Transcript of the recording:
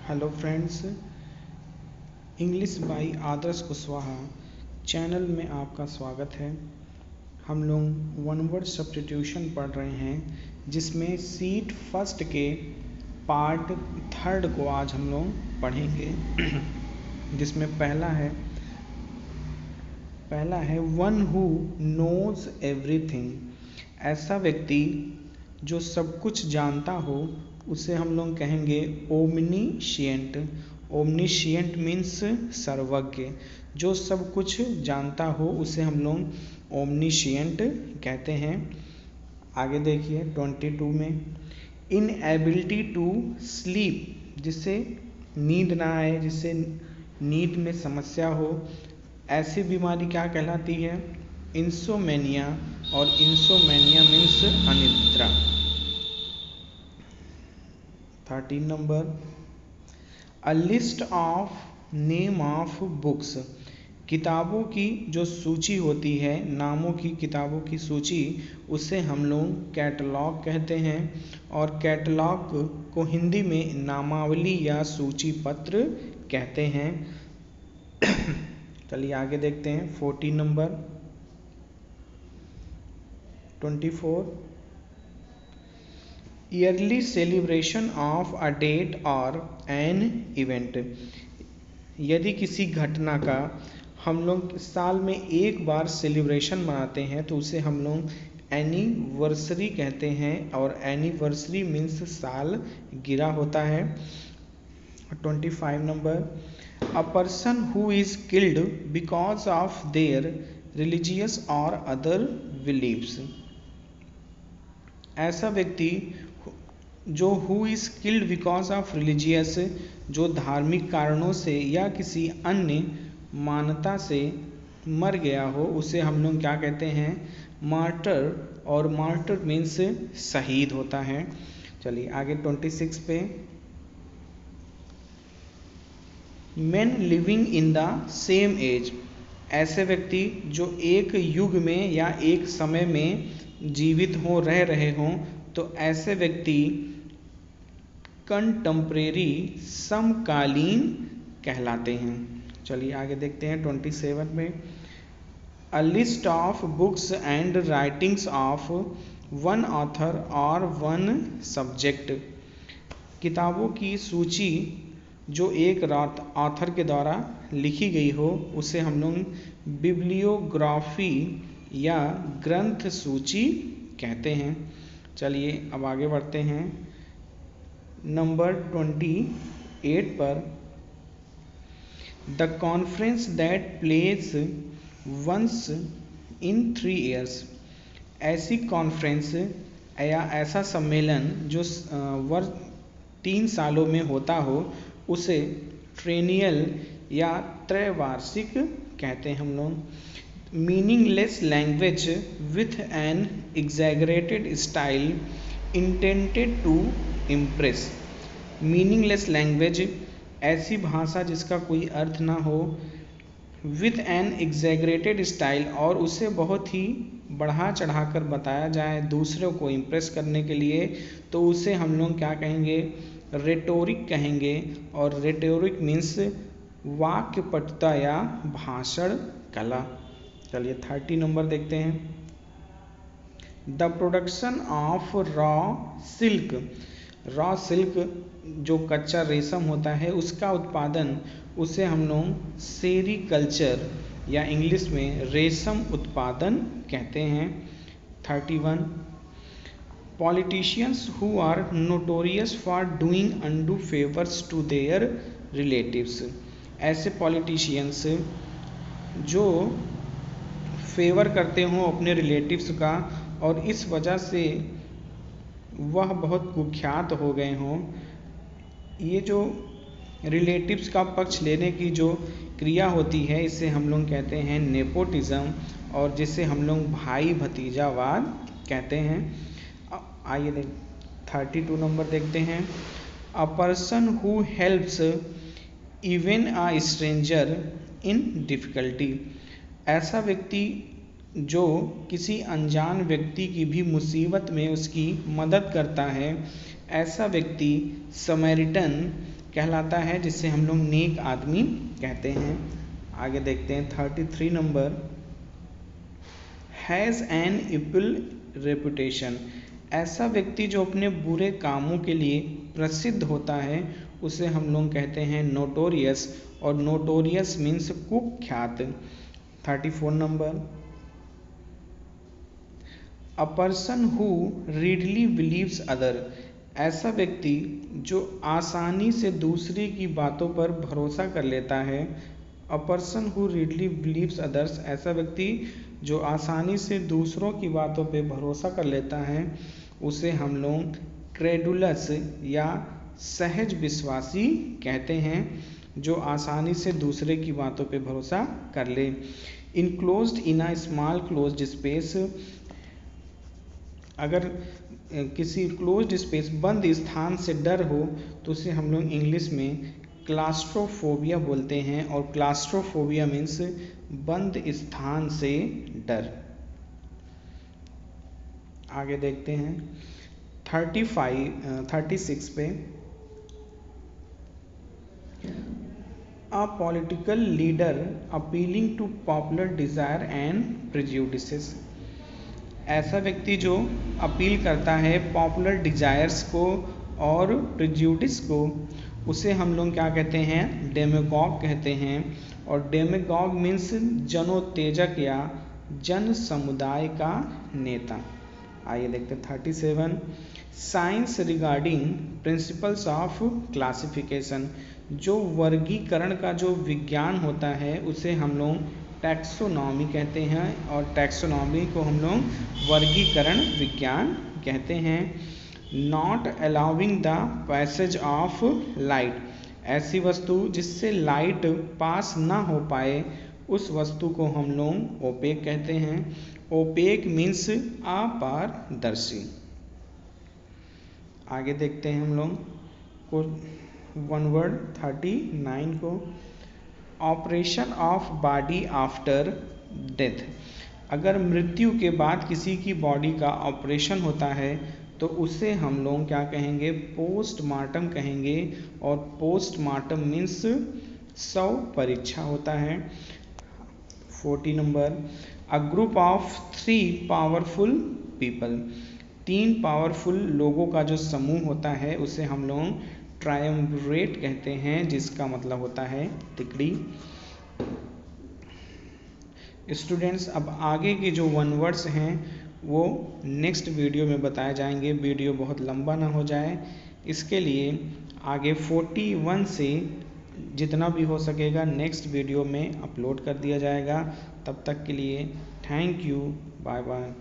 Hello friends, English by Adarsh Kushwaha channel में आपका स्वागत है। हम लोग वन वर्ड सब्स्टिट्यूशन पढ़ रहे हैं, जिसमें सीट फर्स्ट के पार्ट थर्ड को आज हम लोग पढ़ेंगे। जिसमें पहला है वन हु नोज एवरीथिंग। ऐसा व्यक्ति जो सब कुछ जानता हो उसे हम लोग कहेंगे ओमनीशिएंट। ओमनीशिएंट मीन्स सर्वज्ञ। जो सब कुछ जानता हो उसे हम लोग ओमनीशिएंट कहते हैं। आगे देखिए 22 में इनएबिलिटी टू स्लीप, जिससे नींद ना आए, जिससे नींद में समस्या हो, ऐसी बीमारी क्या कहलाती है? इंसोमेनिया। और इंसोमेनिया मीन्स अनिद्रा। 13 number a list of name of books. किताबों की जो सूची होती है, नामों की किताबों की सूची, उसे हम लोग कैटलॉग कहते हैं। और कैटलॉग को हिंदी में नामावली या सूची पत्र कहते हैं। चलिए आगे देखते हैं 14 number 24 yearly celebration of a date or an event. यदि किसी घटना का हम लोग साल में एक बार सेलिब्रेशन मनाते हैं तो उसे हम लोग एनिवर्सरी कहते हैं। और एनिवर्सरी मीन्स साल गिरा होता है। 25 number a person who is killed because of their religious और अदर बिलीव्स। ऐसा व्यक्ति जो who is killed because of religious, जो धार्मिक कारणों से या किसी अन्य मान्यता से मर गया हो, उसे हम लोग क्या कहते हैं? मार्टर। और मार्टर मीन्स शहीद होता है। चलिए आगे 26 पे men living in the same age. ऐसे व्यक्ति जो एक युग में या एक समय में जीवित हो, रह रहे हों, तो ऐसे व्यक्ति कंटेम्परेरी, समकालीन कहलाते हैं। चलिए आगे देखते हैं 27 में a list of books and writings of one author और वन सब्जेक्ट। किताबों की सूची जो एक ऑथर के द्वारा लिखी गई हो, उसे हम लोग बिब्लियोग्राफी या ग्रंथ सूची कहते हैं। चलिए अब आगे बढ़ते हैं नंबर 28 पर the conference that place once in 3 years। ऐसी कॉन्फ्रेंस या ऐसा सम्मेलन जो वर्ष 3 सालों में होता हो, उसे ट्रेनियल या त्रैवार्षिक कहते हैं हम लोग। Meaningless language with an exaggerated style intended to impress. Meaningless language ऐसी भाषा जिसका कोई अर्थ ना हो, विथ एन एग्जैगरेटेड स्टाइल, और उसे बहुत ही बढ़ा चढ़ा कर बताया जाए दूसरों को इम्प्रेस करने के लिए, तो उसे हम लोग क्या कहेंगे? रेटोरिक कहेंगे। और रेटोरिक मीन्स वाक्य पटुता या भाषण कला। चलिए 30 नंबर देखते हैं the production of raw silk. Raw silk जो कच्चा रेशम होता है, उसका उत्पादन, उसे हम लोग सेरीकल्चर या इंग्लिश में रेशम उत्पादन कहते हैं। 31 politicians who are notorious for doing undue favours to their relatives. ऐसे पॉलिटिशियंस जो फेवर करते हों अपने रिलेटिव्स का, और इस वजह से वह बहुत कुख्यात हो गए हों। ये जो रिलेटिव्स का पक्ष लेने की जो क्रिया होती है, इसे हम लोग कहते हैं नेपोटिज्म, और जिसे हम लोग भाई भतीजावाद कहते हैं। आइए 32 नंबर देखते हैं अ person who helps even a stranger in difficulty. ऐसा व्यक्ति जो किसी अनजान व्यक्ति की भी मुसीबत में उसकी मदद करता है, ऐसा व्यक्ति समैरिटन कहलाता है, जिससे हम लोग नेक आदमी कहते हैं। आगे देखते हैं 33 number, has an evil reputation. ऐसा व्यक्ति जो अपने बुरे कामों के लिए प्रसिद्ध होता है उसे हम लोग कहते हैं नोटोरियस, और नोटोरियस मीन्स कुख्यात। 34 number, a person who readily believes other. ऐसा व्यक्ति जो आसानी से दूसरे की बातों पर भरोसा कर लेता है। A person who readily believes others, ऐसा व्यक्ति जो आसानी से दूसरों की बातों पर भरोसा कर लेता है उसे हम लोग क्रेडुलस या सहज विश्वासी कहते हैं, जो आसानी से दूसरे की बातों पे भरोसा कर ले। Enclosed in a small closed space, अगर किसी क्लोज्ड स्पेस बंद स्थान से डर हो तो उसे हम लोग इंग्लिश में क्लास्ट्रोफोबिया बोलते हैं, और क्लास्ट्रोफोबिया मीन्स बंद स्थान से डर। आगे देखते हैं 36 पे, a political leader appealing to popular desire and prejudices. ऐसा व्यक्ति जो अपील करता है पॉपुलर डिज़ायर्स को और प्रेजुडिस को, उसे हम लोग क्या कहते हैं, डेमागॉग कहते हैं। और डेमागॉग मीन्स जनोत्तेजक या जन समुदाय का नेता। आइए देखते हैं 37, science regarding principles of classification. जो वर्गीकरण का जो विज्ञान होता है उसे हम लोग टैक्सोनॉमी कहते हैं, और टैक्सोनॉमी को हम लोग वर्गीकरण विज्ञान कहते हैं। Not allowing the passage of light, ऐसी वस्तु जिससे लाइट पास ना हो पाए उस वस्तु को हम लोग ओपेक कहते हैं। ओपेक मीन्स अपारदर्शी। आगे देखते हैं हम लोग को वन वर्ड 39 को, operation of body after death. अगर मृत्यु के बाद किसी की बॉडी का ऑपरेशन होता है तो उसे हम लोग क्या कहेंगे, पोस्टमार्टम कहेंगे। और पोस्टमार्टम मीन्स शव परीक्षा होता है। 40 number, a group of 3 powerful people. 3 powerful लोगों का जो समूह होता है उसे हम लोग ट्रायम्विरेट कहते हैं, जिसका मतलब होता है तिकड़ी। स्टूडेंट्स, अब आगे के जो वन वर्ड्स हैं वो नेक्स्ट वीडियो में बताए जाएंगे, वीडियो बहुत लंबा ना हो जाए इसके लिए आगे 41 से जितना भी हो सकेगा नेक्स्ट वीडियो में अपलोड कर दिया जाएगा। तब तक के लिए थैंक यू, बाय बाय।